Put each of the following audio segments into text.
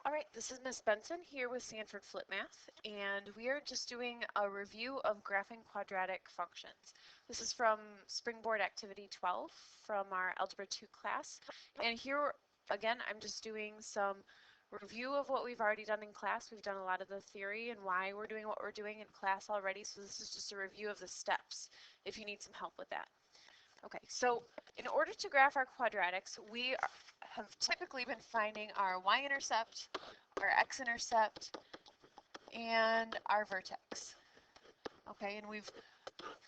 All right, this is Miss Benson here with SanfordFlipMath, and we are just doing a review of graphing quadratic functions. This is from Springboard Activity 12 from our Algebra 2 class, and here again I'm just doing some review of what we've already done in class. We've done a lot of the theory and why we're doing what we're doing in class already, so this is just a review of the steps if you need some help with that. Okay, so in order to graph our quadratics, we have typically been finding our y-intercept, our x-intercept, and our vertex. Okay, and we've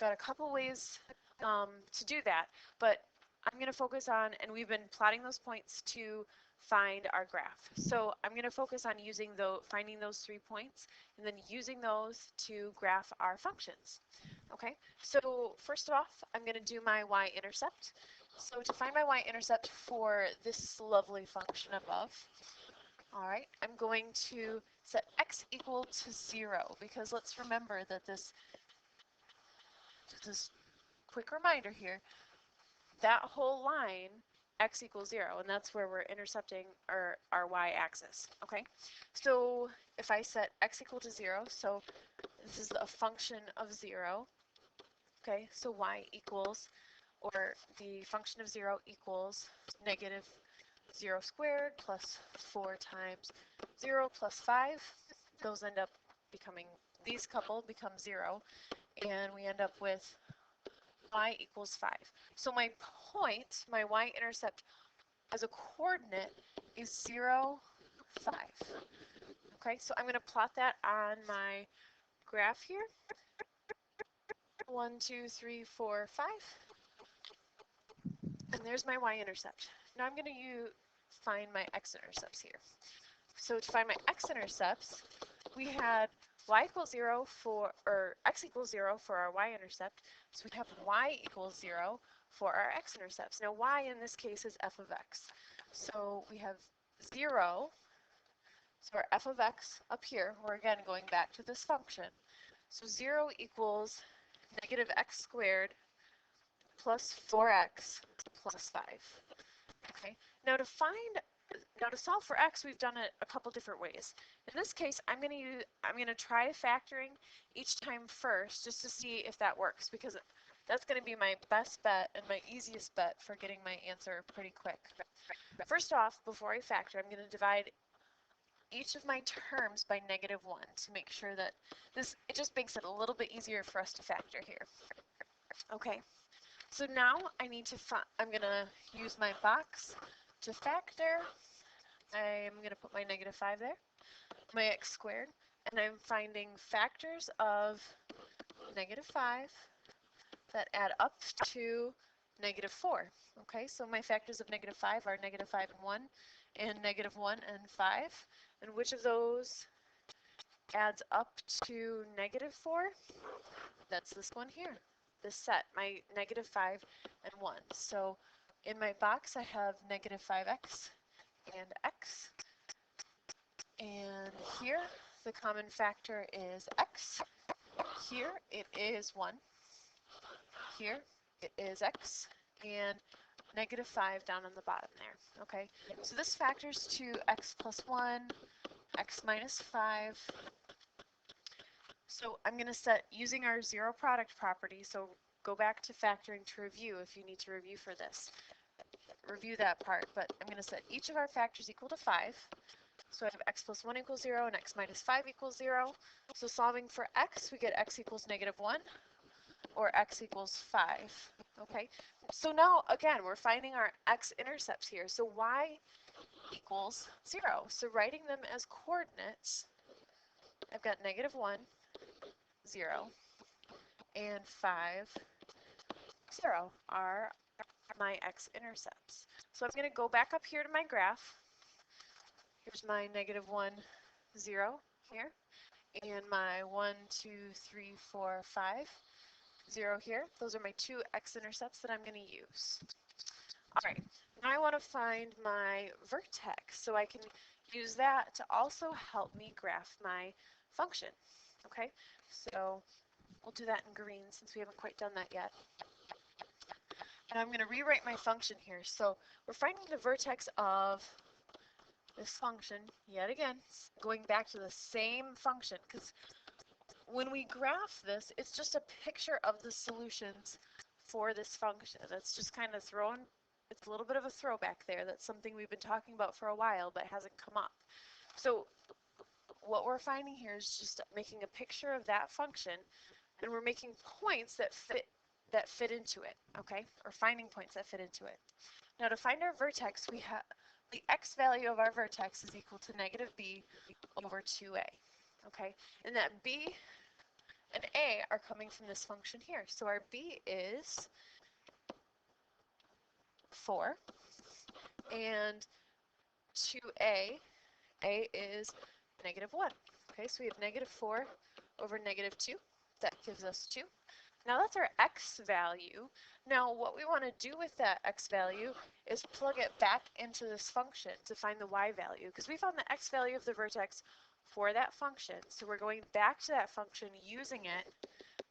got a couple ways to do that, but I'm going to focus on, and we've been plotting those points to find our graph. So I'm going to focus on finding those 3 points, and then using those to graph our functions. Okay, so first off, I'm going to do my y-intercept. So to find my y-intercept for this lovely function above, all right, I'm going to set x equal to 0, because let's remember that this quick reminder here, that whole line, x equals 0, and that's where we're intercepting our y-axis, okay? So if I set x equal to 0, so this is a function of 0, okay? So y equals, or the function of 0 equals negative 0 squared plus 4 times 0 plus 5. Those end up becoming, these couple become 0, and we end up with y equals 5. So my point, my y-intercept as a coordinate is 0, 5. Okay, so I'm going to plot that on my graph here. 1, 2, 3, 4, 5. And there's my y-intercept. Now I'm going to find my x-intercepts here. So to find my x-intercepts, we had y equals 0 or x equals 0 for our y-intercept. So we have y equals 0 for our x-intercepts. Now y in this case is f of x. So we have 0. So our f of x up here, we're again going back to this function. So 0 equals negative x squared plus 4x plus 5. Okay. Now to solve for x, we've done it a couple different ways. In this case, I'm going to try factoring each time first just to see if that works, because that's going to be my best bet and my easiest bet for getting my answer pretty quick. First off, before I factor, I'm going to divide each of my terms by -1 to make sure that it just makes it a little bit easier for us to factor here. Okay. So now I'm going to use my box to factor. I'm going to put my -5 there, my x squared, and I'm finding factors of -5 that add up to -4. Okay, so my factors of -5 are -5 and 1, and -1 and 5. And which of those adds up to -4? That's this one here, this set, my -5 and 1. So in my box I have -5x and x, and here the common factor is x, here it is 1, here it is x, and -5 down on the bottom there. Okay, so this factors to x plus 1, x minus 5. So I'm going to set, using our zero product property, so go back to factoring to review if you need to review for this. Review that part, but I'm going to set each of our factors equal to 5. So I have x plus 1 equals 0 and x minus 5 equals 0. So solving for x, we get x equals -1 or x equals 5. Okay, so now again, we're finding our x-intercepts here. So y equals 0. So writing them as coordinates, I've got -1, 0, and 5, 0 are my x-intercepts. So I'm going to go back up here to my graph. Here's my -1, 0 here, and my 1, 2, 3, 4, 5, 0 here. Those are my 2 x-intercepts that I'm going to use. All right, now I want to find my vertex, so I can use that to also help me graph my function. Okay, so we'll do that in green since we haven't quite done that yet. And I'm going to rewrite my function here. So we're finding the vertex of this function, yet again, going back to the same function, because when we graph this, it's just a picture of the solutions for this function. That's just kind of thrown, it's a little bit of a throwback there. That's something we've been talking about for a while, but hasn't come up. So what we're finding here is just making a picture of that function, and we're making points that fit into it, okay? Or finding points that fit into it. Now to find our vertex, we have the x value of our vertex is equal to negative b over 2a, okay? And that b and a are coming from this function here. So our b is 4, and 2a, a is negative 1. Okay, so we have negative 4 over negative 2. That gives us 2. Now that's our x value. Now what we want to do with that x value is plug it back into this function to find the y value, because we found the x value of the vertex for that function. So we're going back to that function using it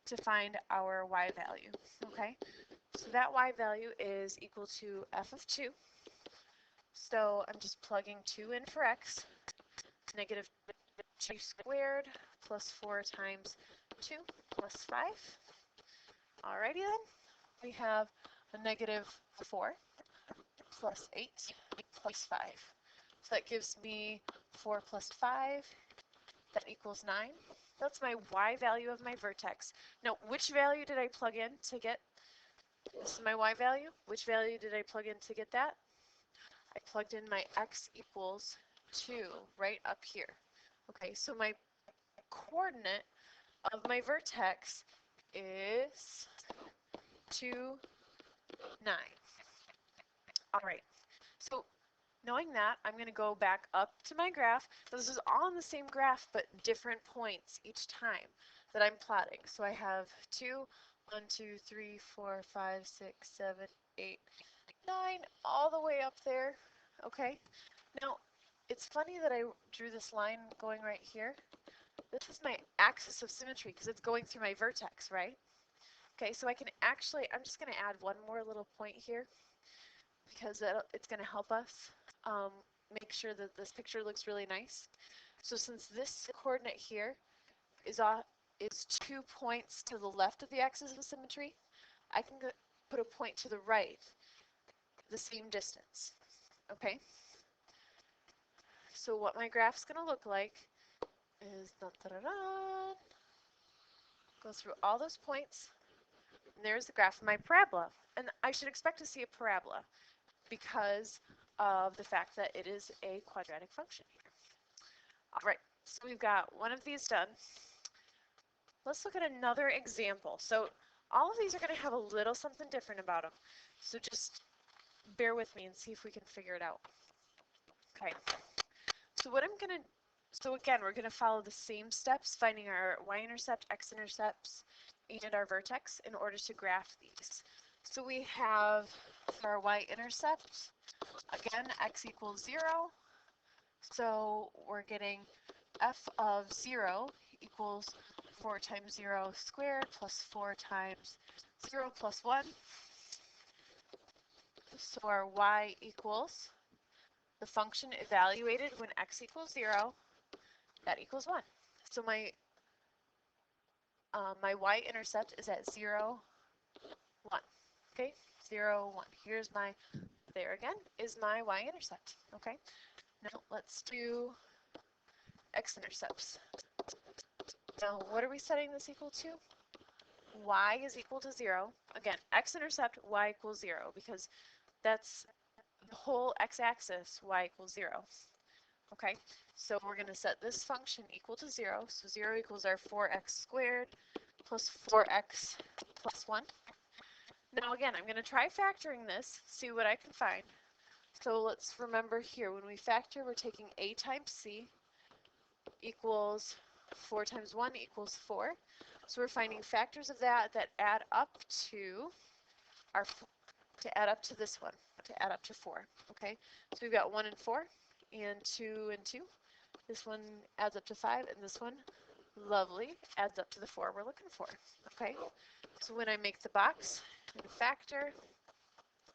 to find our y value. Okay, so that y value is equal to f of 2. So I'm just plugging 2 in for x. Negative 2 squared plus 4 times 2 plus 5. Alrighty then, we have a negative 4 plus 8 plus 5. So that gives me 4 plus 5, that equals 9. That's my y value of my vertex. Now, which value did I plug in to get? This is my y value. Which value did I plug in to get that? I plugged in my x equals 2 right up here. Okay, so my coordinate of my vertex is 2, 9. All right, so knowing that, I'm going to go back up to my graph. This is all on the same graph, but different points each time that I'm plotting. So I have 2, 1, 2, 3, 4, 5, 6, 7, 8, 9, all the way up there. Okay, now it's funny that I drew this line going right here. This is my axis of symmetry because it's going through my vertex, right? Okay, so I can actually, I'm just going to add one more little point here because it's going to help us make sure that this picture looks really nice. So since this coordinate here is 2 points to the left of the axis of symmetry, I can put a point to the right, the same distance. Okay? So what my graph's going to look like is go through all those points, and there's the graph of my parabola. And I should expect to see a parabola because of the fact that it is a quadratic function here. All right, so we've got one of these done. Let's look at another example. So all of these are going to have a little something different about them. So just bear with me and see if we can figure it out. Okay, so what I'm going to, so again, we're going to follow the same steps, finding our y-intercept, x-intercepts, and our vertex in order to graph these. So we have our y-intercept, again, x equals 0. So we're getting f of 0 equals 4 times 0 squared plus 4 times 0 plus 1. So our y equals the function evaluated when x equals 0, that equals 1. So my y-intercept is at 0, 1. Okay, 0, 1. Here's my, there again, is my y-intercept. Okay, now let's do x-intercepts. Now what are we setting this equal to? Y is equal to 0. Again, x-intercept, y equals 0, because that's the whole x-axis, y equals 0. Okay, so we're going to set this function equal to 0. So 0 equals our 4x squared plus 4x plus 1. Now again, I'm going to try factoring this, see what I can find. So let's remember here, when we factor, we're taking a times c equals 4 times 1 equals 4. So we're finding factors of that add up to our, to add up to this one, to add up to 4. Okay, so we've got 1 and 4, and 2 and 2. This one adds up to 5, and this one, lovely, adds up to the 4 we're looking for. Okay, so when I make the box and factor,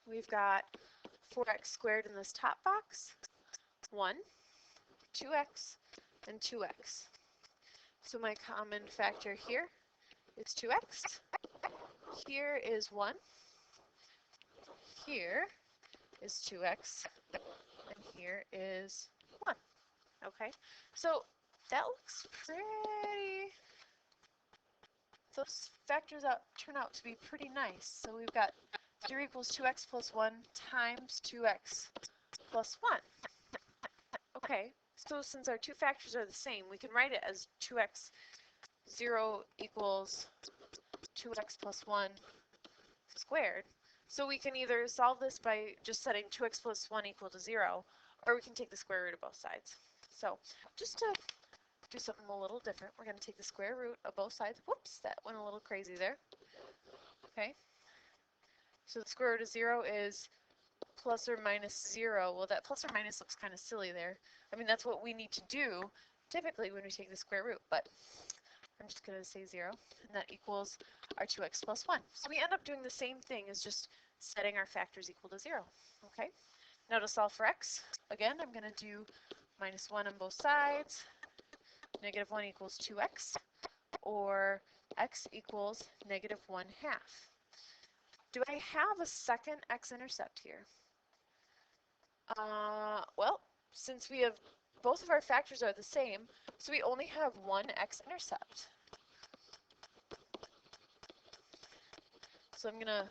we've got 4x squared in this top box, 1. 2x and 2x. So my common factor here is 2x. Here is 1. Here is 2x. And here is 1. Okay, so that looks pretty, those factors turn out to be pretty nice. So we've got 3 equals 2x plus 1 times 2x plus 1. Okay, so since our two factors are the same, we can write it as 2x 0 equals 2x plus 1 squared. So we can either solve this by just setting 2x plus 1 equal to 0, or we can take the square root of both sides. So just to do something a little different, we're going to take the square root of both sides. Whoops, that went a little crazy there. Okay, so the square root of 0 is plus or minus 0. Well, that plus or minus looks kind of silly there. I mean, that's what we need to do typically when we take the square root, but I'm just going to say 0, and that equals our 2x plus 1. So we end up doing the same thing as just setting our factors equal to 0. Okay, now to solve for x, again, I'm going to do minus 1 on both sides. Negative 1 equals 2x, or x equals negative 1/2. Do I have a second x-intercept here? Well, since we have both of our factors are the same, so we only have one x-intercept. So I'm going to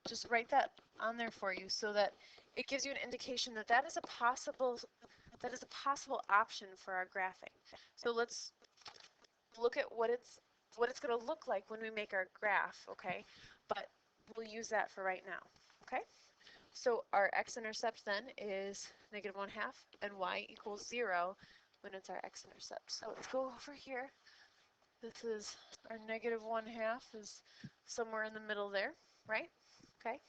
just write that on there for you so that it gives you an indication that that is a possible option for our graphing. So let's look at what it's going to look like when we make our graph, okay? But we'll use that for right now, okay? So our x-intercept then is negative 1/2, and y equals 0 when it's our x-intercept. So let's go over here. This is our negative 1/2 is somewhere in the middle there, right? Okay.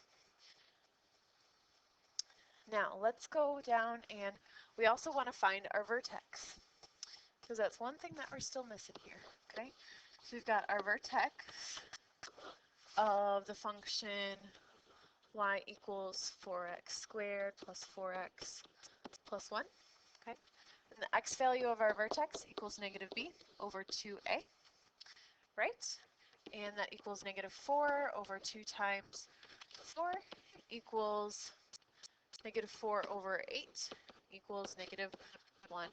Now let's go down, and we also want to find our vertex, because that's one thing that we're still missing here, okay? So we've got our vertex of the function y equals 4x squared plus 4x plus 1, okay? And the x value of our vertex equals negative b over 2a, right? And that equals negative 4 over 2 times 4 equals negative 4 over 8 equals negative 1/2.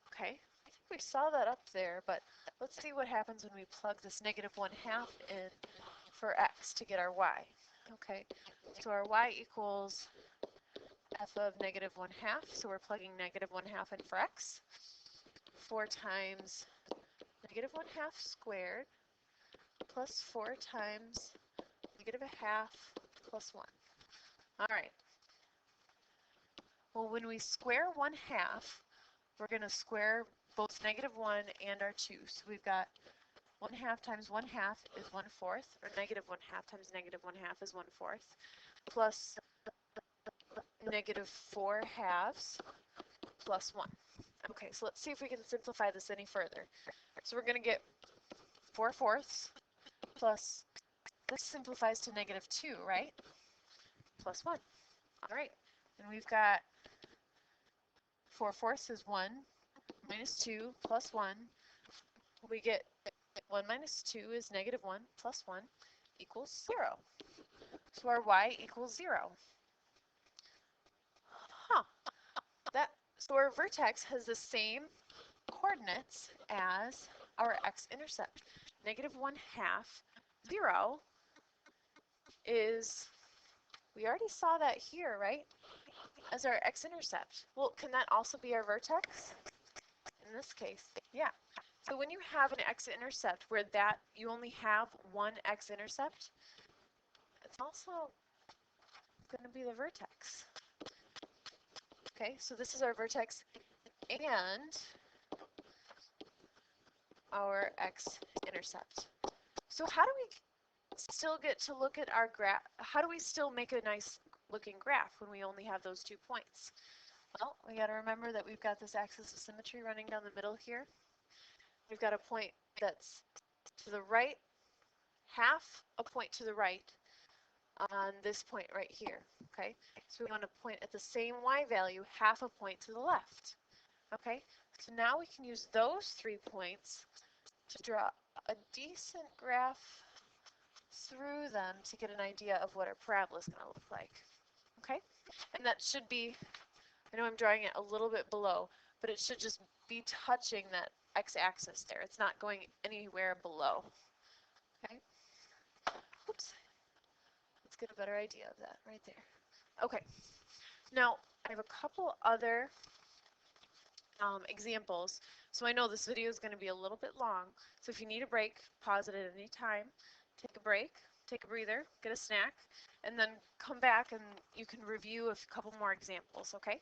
Okay, I think we saw that up there, but let's see what happens when we plug this negative 1/2 in for x to get our y. Okay, so our y equals f of negative 1/2, so we're plugging negative 1/2 in for x. 4 times negative 1/2 squared plus 4 times negative 1/2 plus 1. All right. Well, when we square 1/2, we're going to square both negative 1 and our 2. So we've got 1/2 times 1/2 is 1/4, or negative 1/2 times negative 1/2 is 1/4, plus negative 4/2 plus 1. Okay, so let's see if we can simplify this any further. So we're going to get 4/4 plus, this simplifies to negative 2, right? Plus 1. All right, and we've got 4/4 is 1 minus 2 plus 1. We get 1 minus 2 is negative 1 plus 1 equals 0. So our y equals 0. Huh. So our vertex has the same coordinates as our x-intercept. Negative 1/2, 0 is, we already saw that here, right? As our x-intercept. Well, can that also be our vertex? In this case, yeah. So when you have an x-intercept where you only have one x-intercept, it's also going to be the vertex. Okay, so this is our vertex and our x-intercept. So how do we still get to look at our graph? How do we still make a nice looking graph when we only have those 2 points? Well, we got to remember that we've got this axis of symmetry running down the middle here. We've got a point that's to the right, half a point to the right on this point right here, okay? So we want to point at the same y value half a point to the left, okay? So now we can use those 3 points to draw a decent graph through them to get an idea of what our parabola is going to look like, okay? And that should be, I know I'm drawing it a little bit below, but it should just be touching that x-axis there. It's not going anywhere below, okay? Oops. Let's get a better idea of that right there. Okay, now I have a couple other examples. So I know this video is going to be a little bit long, so if you need a break, pause it at any time, take a break, take a breather, get a snack, and then come back and you can review a couple more examples, okay?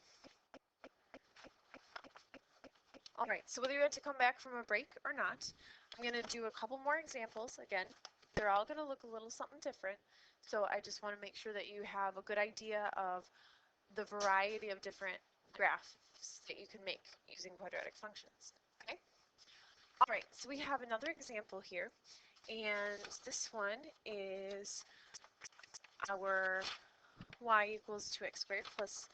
All right, so whether you had to come back from a break or not, I'm going to do a couple more examples. Again, they're all going to look a little something different, so I just want to make sure that you have a good idea of the variety of different graphs that you can make using quadratic functions, okay? All right, so we have another example here, and this one is our y equals 2x squared plus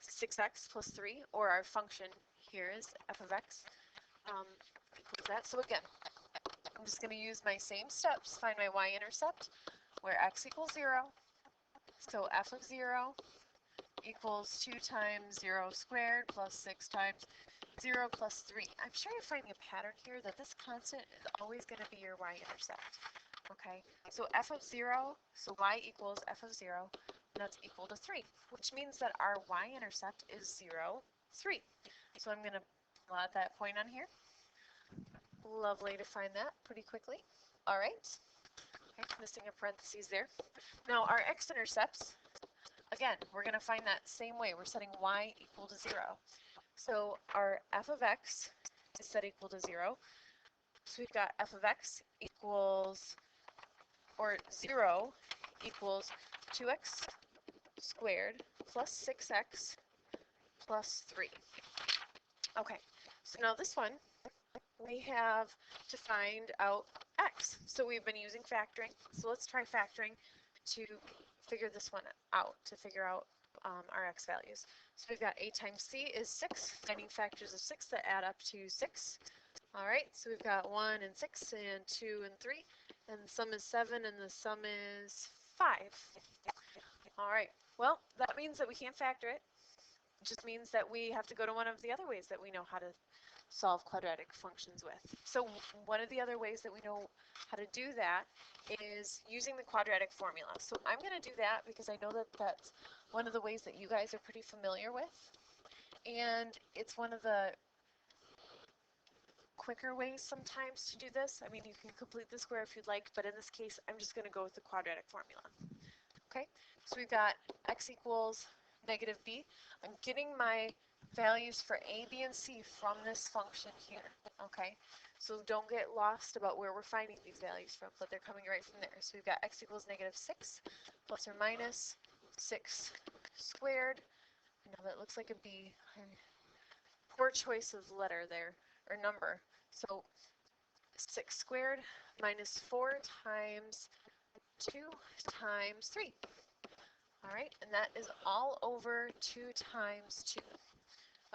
6x plus 3, or our function here is f of x equals that. So again, I'm just going to use my same steps, find my y-intercept, where x equals 0, so f of 0 equals 2 times 0 squared plus 6 times 0 plus 3. I'm sure you're finding a pattern here that this constant is always going to be your y-intercept. Okay, so f of 0, so y equals f of 0, and that's equal to 3, which means that our y-intercept is 0, 3. So I'm going to plot that point on here. Lovely to find that pretty quickly. All right, okay, missing a parentheses there. Now our x-intercepts, again, we're going to find that same way. We're setting y equal to 0. So our f of x is set equal to 0. So we've got f of x equals, or 0 equals 2x squared plus 6x plus 3. Okay, so now this one, we have to find out x. So we've been using factoring. So let's try factoring to figure this one out, to figure out our x values. So we've got a times c is 6, finding factors of 6 that add up to 6. All right, so we've got 1 and 6 and 2 and 3, and the sum is 7 and the sum is 5. All right, well, that means that we can't factor it. It just means that we have to go to one of the other ways that we know how to solve quadratic functions with. So one of the other ways that we know how to do that is using the quadratic formula. So I'm going to do that because I know that that's one of the ways that you guys are pretty familiar with, and it's one of the quicker ways sometimes to do this. I mean, you can complete the square if you'd like, but in this case, I'm just going to go with the quadratic formula. Okay, so we've got x equals negative b. I'm getting my values for a, b, and c from this function here, okay? So don't get lost about where we're finding these values from, but they're coming right from there. So we've got x equals negative 6 plus or minus 6 squared. Now that looks like a b. Poor choice of letter there, or number. So 6 squared minus 4 times 2 times 3. All right, and that is all over 2 times 2.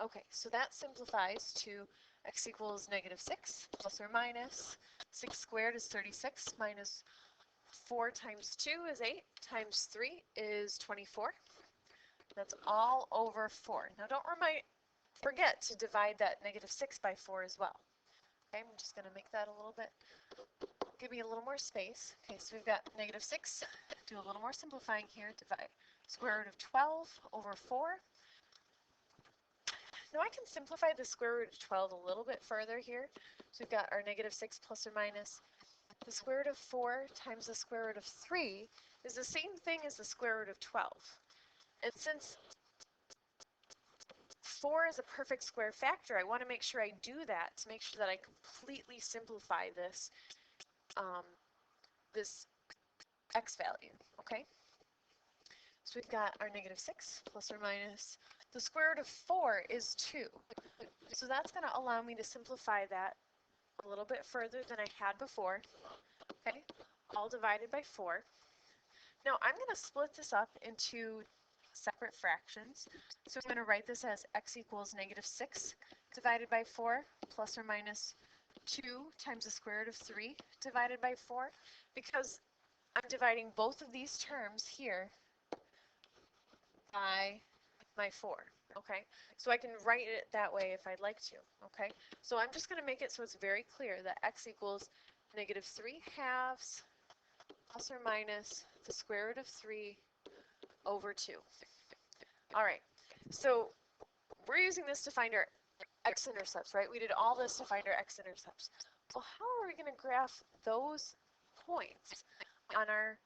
Okay, so that simplifies to x equals negative 6 plus or minus 6 squared is 36 minus 4 times 2 is 8 times 3 is 24. That's all over 4. Now don't forget to divide that negative 6 by 4 as well. Okay, I'm just going to make that a little bit, give me a little more space. Okay, so we've got negative 6, do a little more simplifying here, divide square root of 12 over 4. Now I can simplify the square root of 12 a little bit further here. So we've got our negative 6 plus or minus the square root of 4 times the square root of 3 is the same thing as the square root of 12. And since 4 is a perfect square factor, I want to make sure I do that to make sure that I completely simplify this, this x value, okay? So we've got our negative 6 plus or minus the square root of 4 is 2. So that's going to allow me to simplify that a little bit further than I had before, okay? All divided by 4. Now I'm going to split this up into separate fractions. So I'm going to write this as x equals -6 divided by 4 plus or minus 2 times the square root of 3 divided by 4, because I'm dividing both of these terms here by my 4, okay? So I can write it that way if I'd like to, okay? So I'm just going to make it so it's very clear that x equals -3/2 plus or minus the square root of 3 over 2. All right, so we're using this to find our x-intercepts, right? We did all this to find our x-intercepts. Well, how are we going to graph those points on our,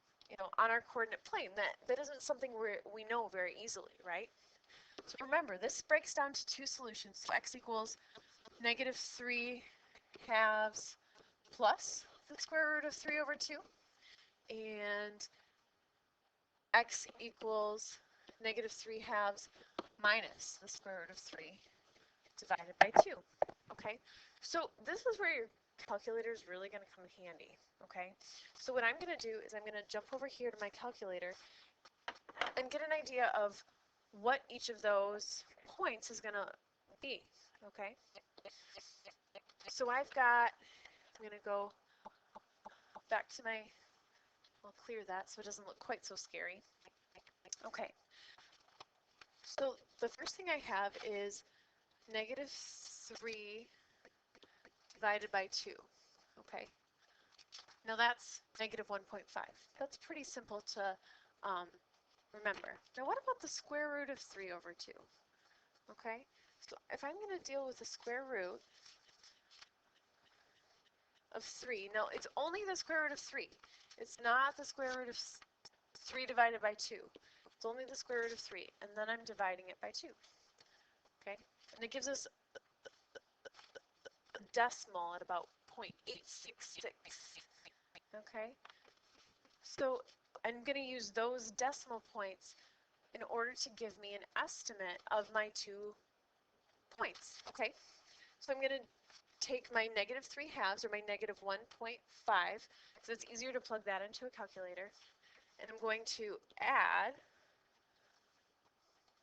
on our coordinate plane? That isn't something we know very easily, right? So remember, this breaks down to two solutions. So x equals -3/2 plus the square root of 3 over 2, and x equals -3/2 minus the square root of 3 divided by 2. Okay, so this is where your calculator is really going to come handy. Okay, so what I'm going to do is I'm going to jump over here to my calculator and get an idea of what each of those points is going to be. Okay, so I'm going to go back to my, I'll clear that so it doesn't look quite so scary. Okay, so the first thing I have is -3 divided by 2. Okay, now that's -1.5. That's pretty simple to remember. Now what about the square root of 3 over 2? Okay, so if I'm going to deal with the square root of 3, now it's only the square root of 3. It's not the square root of 3 divided by 2. It's only the square root of 3, and then I'm dividing it by 2. Okay, and it gives us a decimal at about 0.866. Okay, so I'm going to use those decimal points in order to give me an estimate of my 2 points. Okay, so I'm going to take my -3/2 or my -1.5, so it's easier to plug that into a calculator, and I'm going to add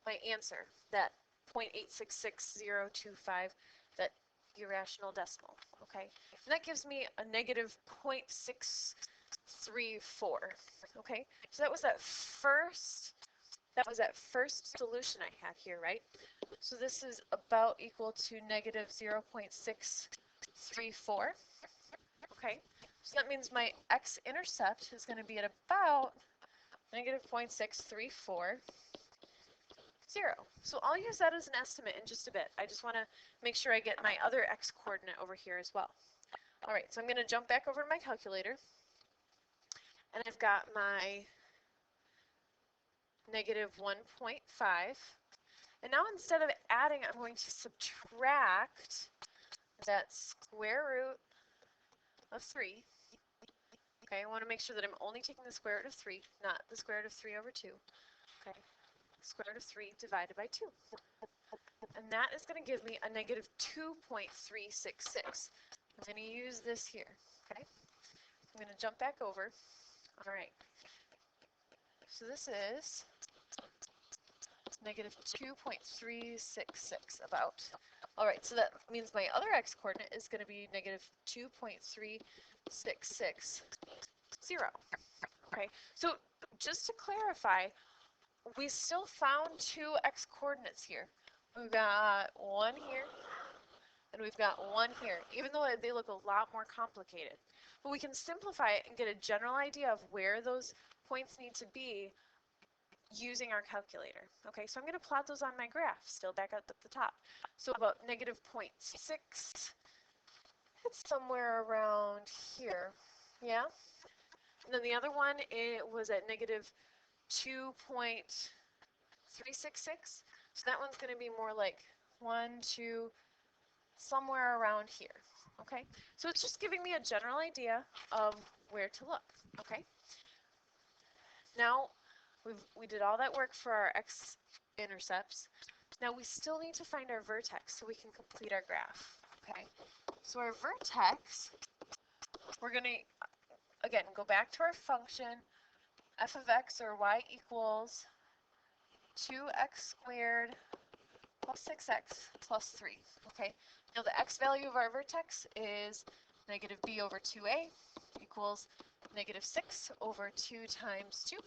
my answer, that 0.866025, that irrational decimal. Okay, and that gives me a -0.634. Okay, so that was that first solution I had here, right? So this is about equal to -0.634. Okay, so that means my x-intercept is going to be at about -0.634. So I'll use that as an estimate in just a bit. I just want to make sure I get my other x coordinate over here as well. All right, so I'm going to jump back over to my calculator, and I've got my -1.5. And now instead of adding, I'm going to subtract that square root of 3. Okay, I want to make sure that I'm only taking the square root of 3, not the square root of 3 over 2. Okay, square root of 3 divided by 2. And that is going to give me a -2.366. I'm going to use this here. Okay, I'm going to jump back over. All right, so this is -2.366 about. All right, so that means my other x coordinate is going to be -2.3660. Okay, so just to clarify, we still found 2 x coordinates here. We've got one here, and we've got one here, even though they look a lot more complicated. But we can simplify it and get a general idea of where those points need to be using our calculator. Okay, so I'm going to plot those on my graph, still back up at the top. So about -0.6, it's somewhere around here, yeah? And then the other one, it was at -2.366, so that one's going to be more like 1, 2, somewhere around here, okay? So it's just giving me a general idea of where to look, okay? Now, we did all that work for our x-intercepts. Now we still need to find our vertex so we can complete our graph, okay? So our vertex, we're going to, again, go back to our function, f of x or y equals 2x squared plus 6x plus 3. Okay, now the x value of our vertex is negative b over 2a equals negative 6 over 2 times 2.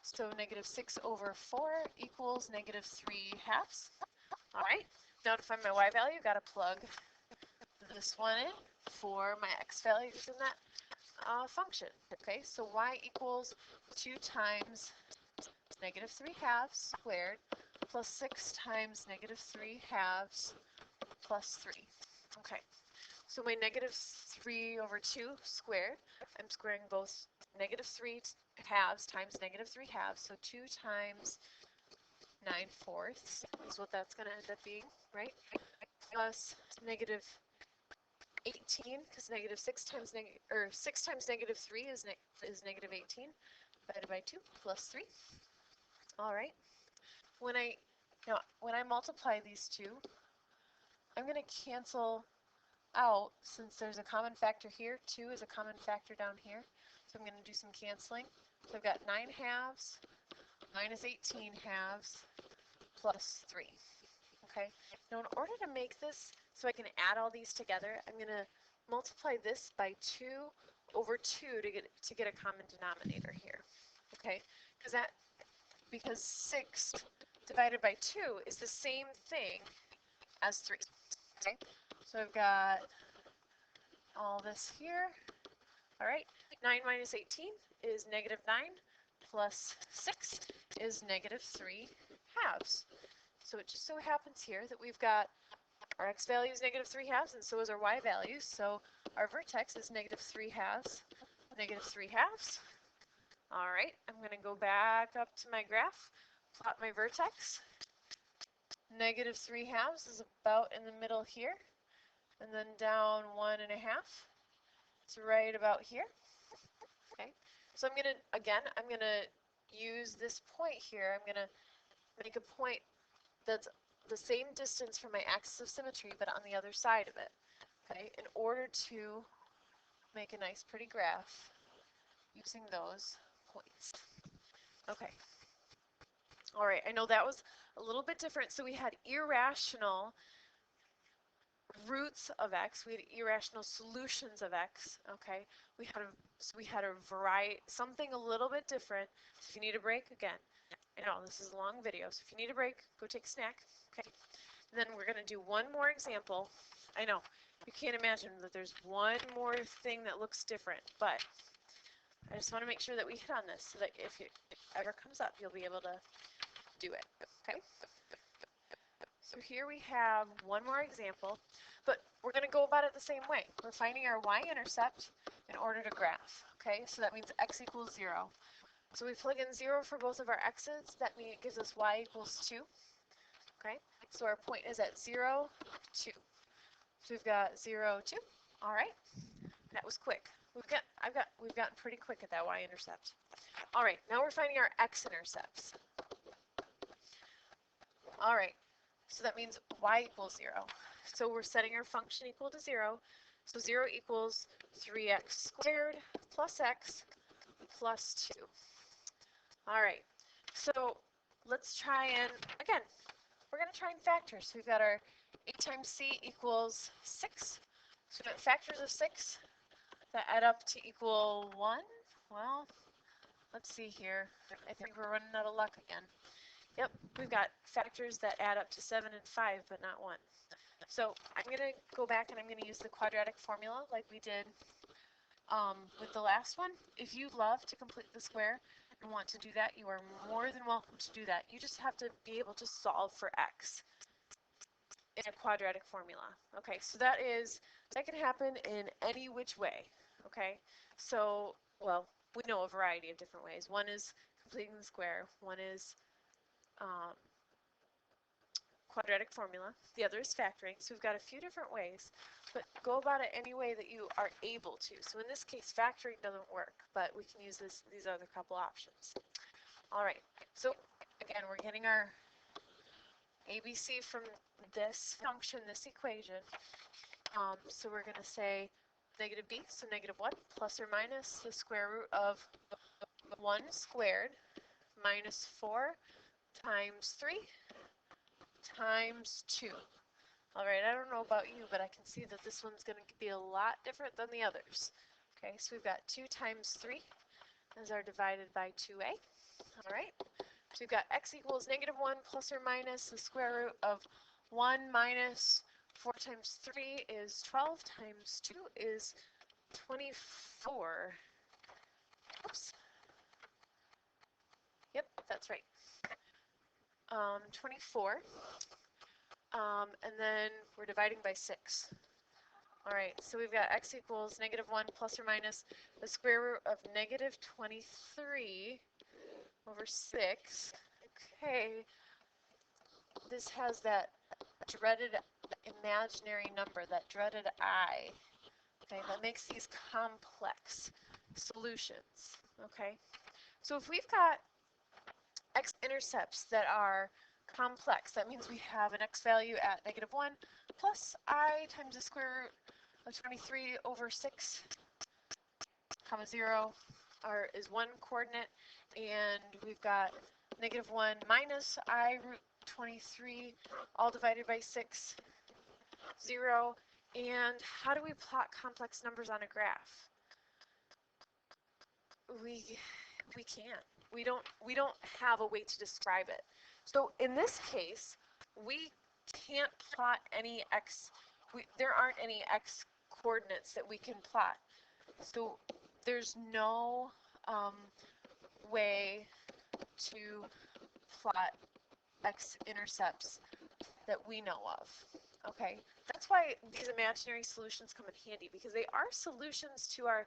So negative 6 over 4 equals negative 3 halves. All right, now to find my y value, got to plug this one in for my x values in that function. Okay, so y equals 2 times negative 3 halves squared plus 6 times negative 3 halves plus 3. Okay, so my negative 3 over 2 squared, I'm squaring both negative 3 halves times negative 3 halves, so 2 times 9/4 is what that's going to end up being, right? Plus negative 18, because negative 6 times negative 3 is negative 18 divided by 2 plus 3. All right. When I multiply these two, I'm going to cancel out, since there's a common factor here, 2 is a common factor down here. So I'm going to do some canceling. So I've got 9 halves minus 18 halves plus 3. Okay. Now in order to make this so I can add all these together, I'm going to multiply this by 2 over 2 to get a common denominator here. Okay, because 6 divided by 2 is the same thing as 3. Okay, so I've got all this here. All right, 9 minus 18 is negative 9 plus 6 is negative 3 halves. So it just so happens here that we've got our x value is negative 3 halves, and so is our y value. So our vertex is negative 3 halves, negative 3 halves. All right, I'm going to go back up to my graph, plot my vertex. Negative 3 halves is about in the middle here, and then down 1 1/2. It's right about here. Okay, so I'm going to use this point here. I'm going to make a point that's the same distance from my axis of symmetry, but on the other side of it, okay, in order to make a nice pretty graph using those points. Okay. All right, I know that was a little bit different. So we had irrational roots of x, we had irrational solutions of x, okay? We had a variety, something a little bit different. So if you need a break, again, I know this is a long video, so if you need a break, go take a snack, okay? And then we're going to do one more example. I know, you can't imagine that there's one more thing that looks different, but I just want to make sure that we hit on this so that if it ever comes up, you'll be able to do it, okay? So here we have one more example, but we're going to go about it the same way. We're finding our y-intercept in order to graph, okay? So that means x equals 0. So we plug in 0 for both of our x's. That means it gives us y equals 2, okay? So our point is at 0, 2. So we've got 0, 2. All right, that was quick. We've gotten pretty quick at that y-intercept. All right, now we're finding our x-intercepts. All right, so that means y equals 0. So we're setting our function equal to 0. So 0 equals 3x squared plus x plus 2. All right, so let's try and, again, we're going to try and factor. So we've got our a times c equals 6. So we've got factors of 6 that add up to equal 1. Well, let's see here. I think we're running out of luck again. Yep, we've got factors that add up to 7 and 5, but not 1. So I'm going to go back and I'm going to use the quadratic formula like we did with the last one. If you love to complete the square and want to do that, you are more than welcome to do that. You just have to be able to solve for x in a quadratic formula. Okay, so that can happen in any which way. Okay, so, well, we know a variety of different ways. One is completing the square. One is quadratic formula. The other is factoring. So we've got a few different ways, but go about it any way that you are able to. So in this case, factoring doesn't work, but we can use these other couple options. All right, so again, we're getting our ABC from this function, this equation. So we're going to say negative b, so negative 1, plus or minus the square root of 1 squared minus 4 times 3 times 2. All right, I don't know about you, but I can see that this one's going to be a lot different than the others. Okay, so we've got 2 times 3 as our divided by 2a. All right, so we've got x equals negative 1 plus or minus the square root of 1 minus 4 times 3 is 12 times 2 is 24. Oops. Yep, that's right. 24. And then we're dividing by 6. All right, so we've got x equals negative 1 plus or minus the square root of negative 23 over 6. Okay, this has that dreaded imaginary number, that dreaded I. Okay, that makes these complex solutions. Okay, so if we've got x-intercepts that are complex, that means we have an x value at negative 1 plus I times the square root of 23 over 6, comma 0 is one coordinate, and we've got negative 1 minus I root 23 all divided by 6, 0. And how do we plot complex numbers on a graph? We can't. We don't have a way to describe it. So in this case, we can't plot any x. There aren't any x coordinates that we can plot. So there's no way to plot x-intercepts that we know of. Okay, that's why these imaginary solutions come in handy, because they are solutions to our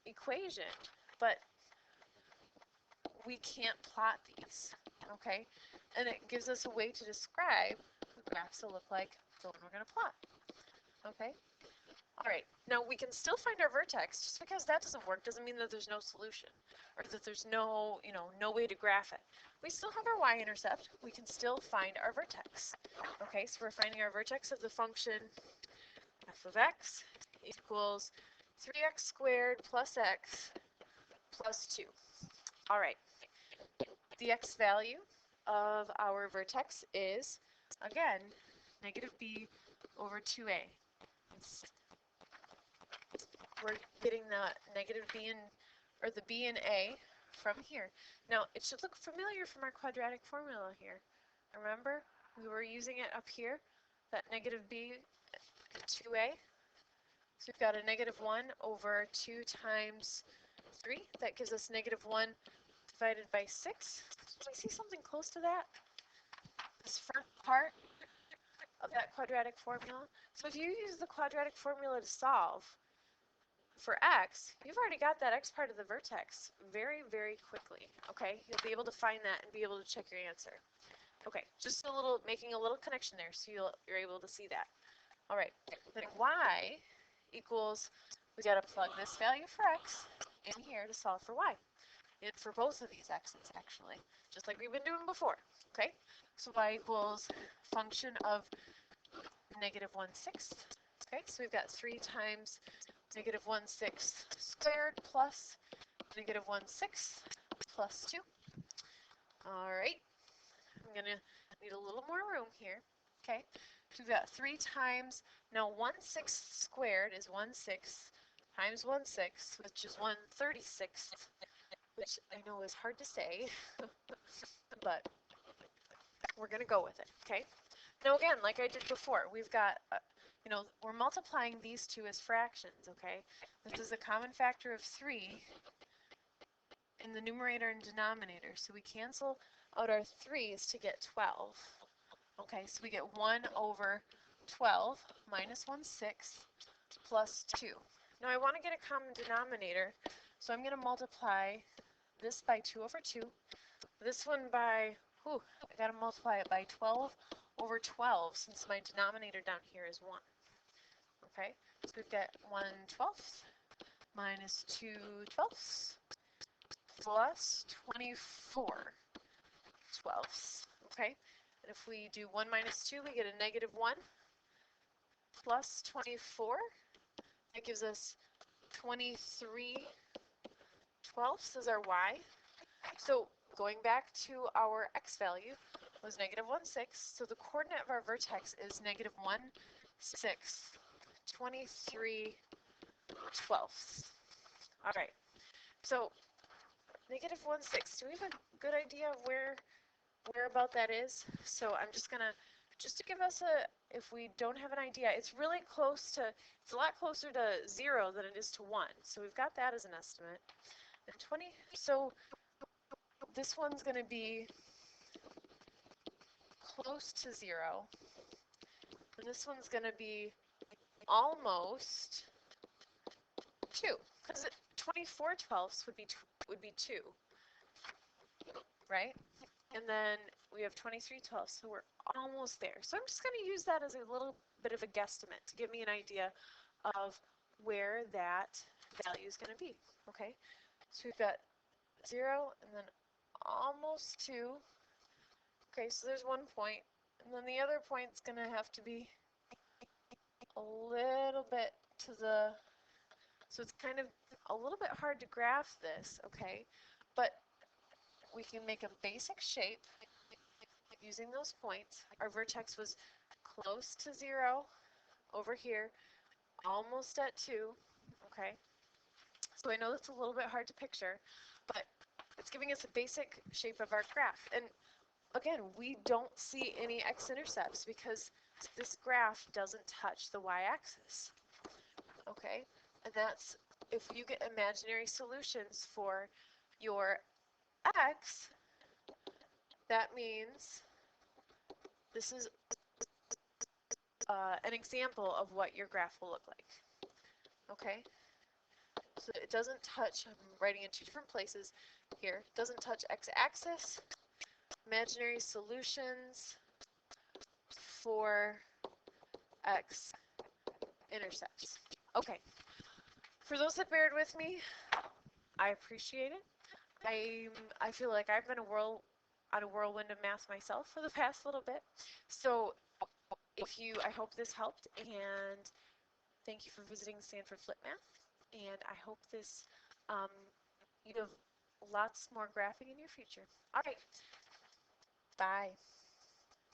equation, but we can't plot these. Okay, and it gives us a way to describe what graphs will look like the one we're going to plot. Okay. All right, now we can still find our vertex. Just because that doesn't work doesn't mean that there's no solution, or that there's no, no way to graph it. We still have our y-intercept. We can still find our vertex. Okay, so we're finding our vertex of the function f of x equals 3x squared plus x plus 2. All right, the x value of our vertex is, again, negative b over 2a. We're getting the negative b and, or the b and a from here. Now, it should look familiar from our quadratic formula here. Remember, we were using it up here, that negative b and 2a. So we've got a negative 1 over 2 times 3. That gives us negative 1 divided by 6. Do I see something close to that? This front part of that quadratic formula. So if you use the quadratic formula to solve for x, you've already got that x part of the vertex very, very quickly. Okay, you'll be able to find that and be able to check your answer. Okay, just making a little connection there, so you're able to see that. All right, then y equals, we got to plug this value for x in here to solve for y. And for both of these x's, actually, just like we've been doing before. Okay, so y equals function of negative 1/6. Okay, so we've got 3 times negative 1/6 squared plus negative 1/6 plus 2. All right, I'm going to need a little more room here. Okay, so we've got 3 times, now 1/6 squared is 1/6 times 1/6, which is 1/36, which I know is hard to say, but we're going to go with it. Okay, now again, like I did before, we've got we're multiplying these two as fractions, okay? This is a common factor of 3 in the numerator and denominator, so we cancel out our 3's to get 12. Okay, so we get 1 over 12 minus 1/6 plus 2. Now I want to get a common denominator, so I'm going to multiply this by 2 over 2, this one by, I got to multiply it by 12 over 12, since my denominator down here is 1. Okay, so we've got 1/12 minus 2/12 plus 24/12. Okay, and if we do 1 minus 2, we get a negative 1 plus 24. That gives us 23/12. 12ths is our y. So going back to our x value was -1/6. So the coordinate of our vertex is -1/6, 23/12. All right. So -1/6. Do we have a good idea of where about that is? So I'm just gonna, just to give us a, if we don't have an idea, it's really close to, it's a lot closer to 0 than it is to 1. So we've got that as an estimate. And 20, so this one's gonna be close to 0. And this one's gonna be almost 2, because 24/12 would be 2, right? And then we have 23/12, so we're almost there. So I'm just going to use that as a little bit of a guesstimate to give me an idea of where that value is going to be, okay? So we've got 0 and then almost 2. Okay, so there's 1 point, and then the other point's going to have to be a little bit to the, so it's kind of a little bit hard to graph this, okay? But we can make a basic shape using those points. Our vertex was close to 0 over here, almost at 2, okay? So I know that's a little bit hard to picture, but it's giving us a basic shape of our graph. And again, we don't see any x-intercepts because this graph doesn't touch the y-axis, okay? And that's, if you get imaginary solutions for your x, that means this is an example of what your graph will look like, okay? So it doesn't touch, I'm writing in 2 different places here, doesn't touch x-axis, imaginary solutions for x-intercepts. Okay, for those that bared with me, I appreciate it. I feel like I've been on a whirlwind of math myself for the past little bit. So I hope this helped, and thank you for visiting SanfordFlipMath. And I hope this, you have lots more graphing in your future. All right, bye.